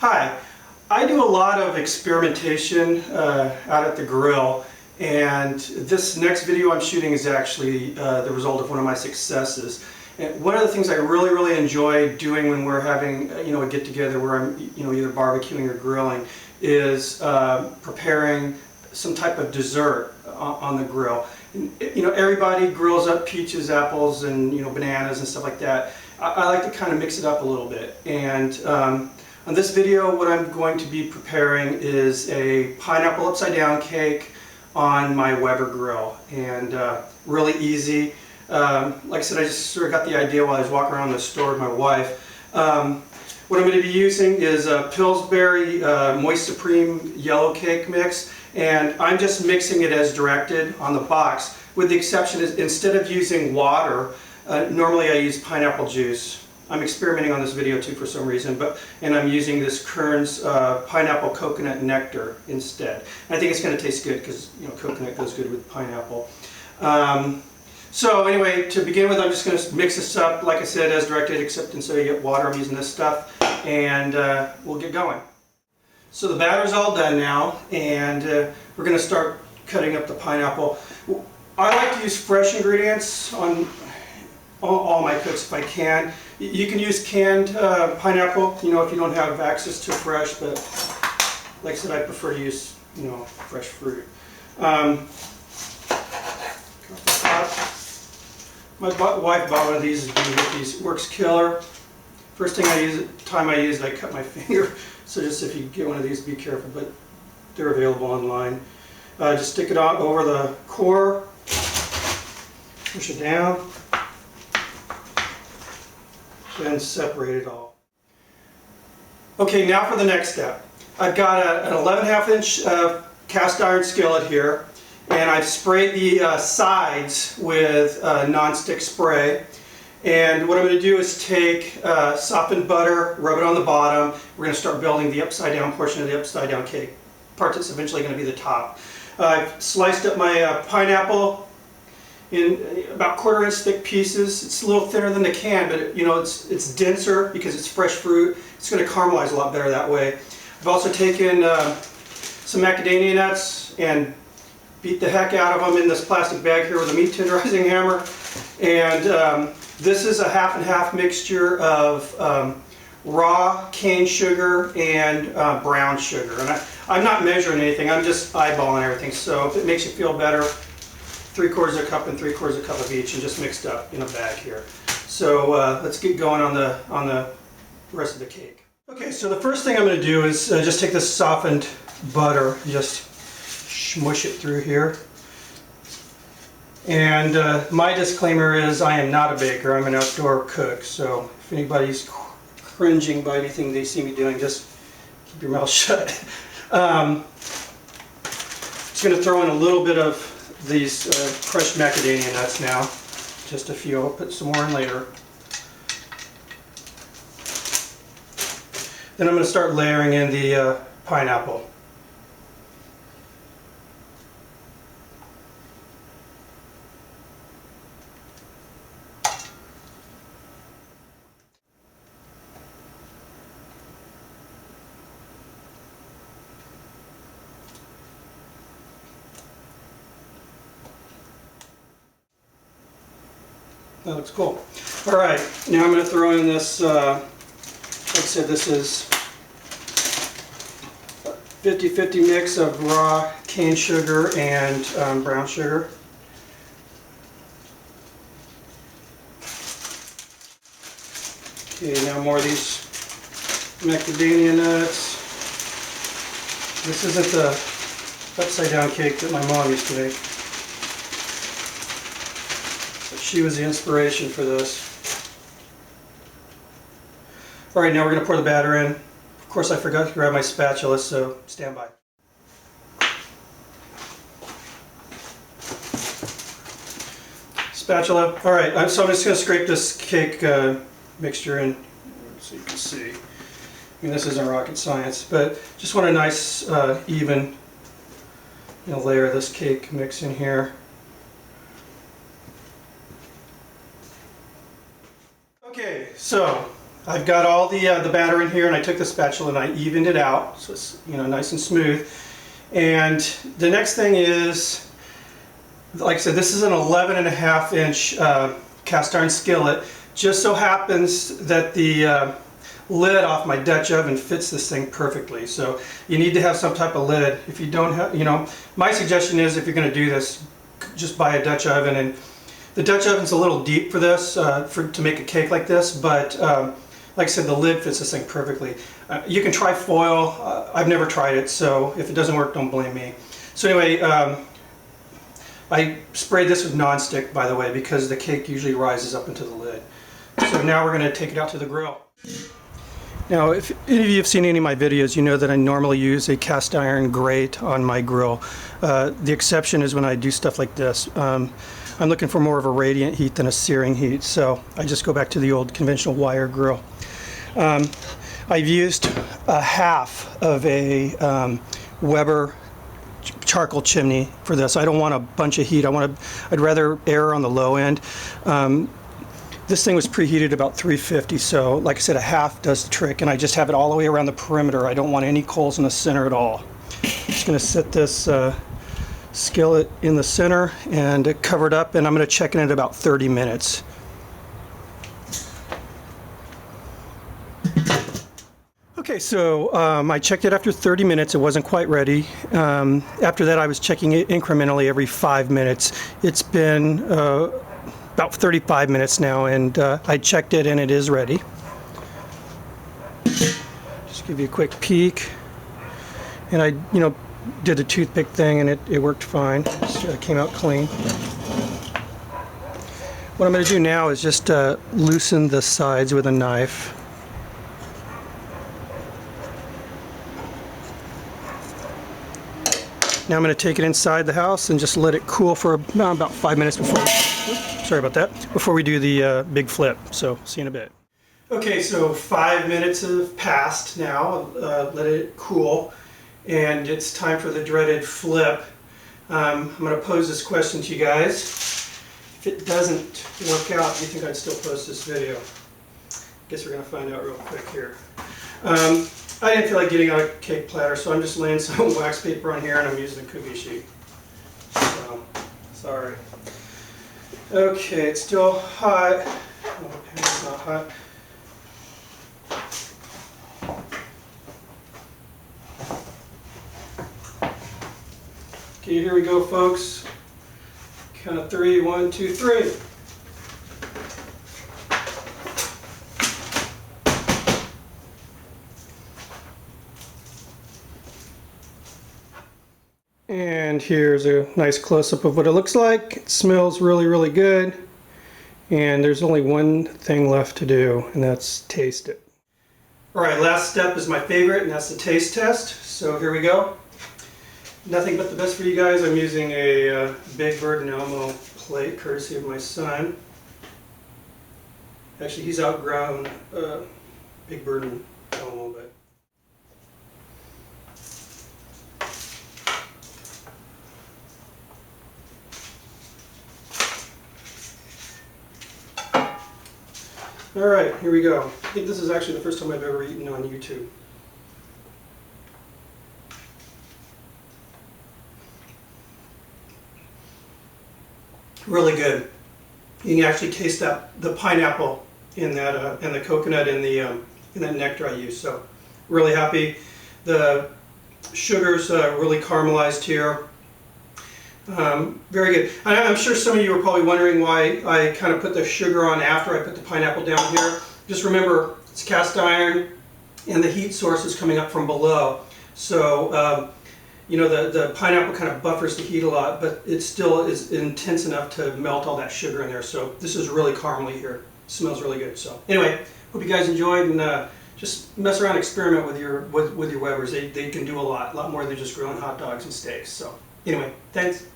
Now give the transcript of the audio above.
Hi, I do a lot of experimentation out at the grill, and this next video I'm shooting is actually the result of one of my successes. And one of the things I really enjoy doing when we're having a get-together where I'm either barbecuing or grilling is preparing some type of dessert on the grill. Everybody grills up peaches, apples, and bananas and stuff like that. I like to kind of mix it up a little bit, and on this video what I'm going to be preparing is a pineapple upside down cake on my Weber grill, and really easy. Like I said, I just sort of got the idea while I was walking around the store with my wife. What I'm going to be using is a Pillsbury Moist Supreme yellow cake mix, and I'm just mixing it as directed on the box, with the exception is instead of using water, normally I use pineapple juice. I'm experimenting on this video too for some reason, and I'm using this Kern's pineapple coconut nectar instead. And I think it's going to taste good because coconut goes good with pineapple. So anyway, to begin with, I'm just going to mix this up, like I said, as directed, except instead of water, I'm using this stuff, and we'll get going. So the batter's all done now, and we're going to start cutting up the pineapple. I like to use fresh ingredients on all my cooks if I can. You can use canned pineapple, if you don't have access to fresh, but like I said, I prefer to use, fresh fruit. My wife bought one of these with these. It works killer. First time I used, I cut my finger. So just if you get one of these, be careful, but they're available online. Just stick it on over the core, push it down, then separate it all. Okay, now for the next step. I've got an 11.5 inch cast iron skillet here, and I've sprayed the sides with non-stick spray. And what I'm going to do is take softened butter, rub it on the bottom. We're going to start building the upside down portion of the upside down cake, part that's eventually going to be the top. I've sliced up my pineapple in about 1/4 inch thick pieces. It's a little thinner than the can, but it's denser because it's fresh fruit. It's going to caramelize a lot better that way. I've also taken some macadamia nuts and beat the heck out of them in this plastic bag here with a meat tenderizing hammer. And this is a half and half mixture of raw cane sugar and brown sugar. And I'm not measuring anything, I'm just eyeballing everything. So if it makes you feel better, 3/4 cup and 3/4 cup of each, and just mixed up in a bag here. So let's get going on the rest of the cake. Okay, so the first thing I'm going to do is just take this softened butter, just smush it through here. And my disclaimer is I am not a baker, I'm an outdoor cook, so if anybody's cringing by anything they see me doing, just keep your mouth shut. Just going to throw in a little bit of these crushed macadamia nuts now, just a few. I'll put some more in later. Then I'm going to start layering in the pineapple. That looks cool. All right, now I'm going to throw in this, like I said, this is 50-50 mix of raw cane sugar and brown sugar. Okay, now more of these macadamia nuts. This isn't the upside down cake that my mom used to make. She was the inspiration for this. All right, now we're going to pour the batter in. Of course, I forgot to grab my spatula, so stand by. Spatula. All right, so I'm just going to scrape this cake mixture in so you can see. I mean, this isn't rocket science, but just want a nice, even layer of this cake mix in here. Okay, so I've got all the batter in here, and I took the spatula and I evened it out so it's nice and smooth. And the next thing is, like I said, this is an 11.5-inch cast iron skillet. Just so happens that the lid off my Dutch oven fits this thing perfectly. So you need to have some type of lid. If you don't have, my suggestion is, if you're going to do this, just buy a Dutch oven. And the Dutch oven's a little deep for this, to make a cake like this, but like I said, the lid fits this thing perfectly. You can try foil. I've never tried it, so if it doesn't work, don't blame me. So anyway, I sprayed this with nonstick, by the way, because the cake usually rises up into the lid. So now we're going to take it out to the grill. Now, if any of you have seen any of my videos, you know that I normally use a cast iron grate on my grill. The exception is when I do stuff like this. I'm looking for more of a radiant heat than a searing heat, so I just go back to the old conventional wire grill. I've used a half of a Weber charcoal chimney for this. I don't want a bunch of heat. I'd rather err on the low end. This thing was preheated about 350, so like I said, a half does the trick, and I just have it all the way around the perimeter. I don't want any coals in the center at all. I'm just going to set this skillet in the center and cover it up, and I'm going to check in at about 30 minutes. Okay, so I checked it after 30 minutes. It wasn't quite ready. After that, I was checking it incrementally every 5 minutes. It's been about 35 minutes now, and I checked it and it is ready. Just give you a quick peek. And I, did the toothpick thing, and it worked fine. It came out clean. What I'm going to do now is just loosen the sides with a knife. Now I'm going to take it inside the house and just let it cool for about 5 minutes before we do the big flip. So see you in a bit. Okay, so 5 minutes have passed now. Let it cool, and it's time for the dreaded flip. I'm going to pose this question to you guys. If it doesn't work out, do you think I'd still post this video? Guess we're going to find out real quick here. I didn't feel like getting out a cake platter, so I'm just laying some wax paper on here, and I'm using a cookie sheet. So, sorry. Okay, it's still hot. Oh, the pan's not hot. Okay, here we go, folks. Count of 3. 1, 2, 3. And here's a nice close-up of what it looks like. It smells really, really good. And there's only one thing left to do, and that's taste it. Alright, last step is my favorite, and that's the taste test. So here we go. Nothing but the best for you guys. I'm using a Big Bird Elmo plate, courtesy of my son. Actually, he's outgrown Big Bird and Elmo, but... Alright, here we go. I think this is actually the first time I've ever eaten on YouTube. Really good. You can actually taste the pineapple in that and the coconut in that nectar I used. So really happy. The sugar's really caramelized here. Very good. I'm sure some of you are probably wondering why I kind of put the sugar on after I put the pineapple down here. Just remember, it's cast iron, and the heat source is coming up from below. So, the pineapple kind of buffers the heat a lot, but it still is intense enough to melt all that sugar in there. So this is really caramely here. It smells really good. So anyway, hope you guys enjoyed, and just mess around, experiment with your Webers. They can do a lot more than just grilling hot dogs and steaks. So anyway, thanks.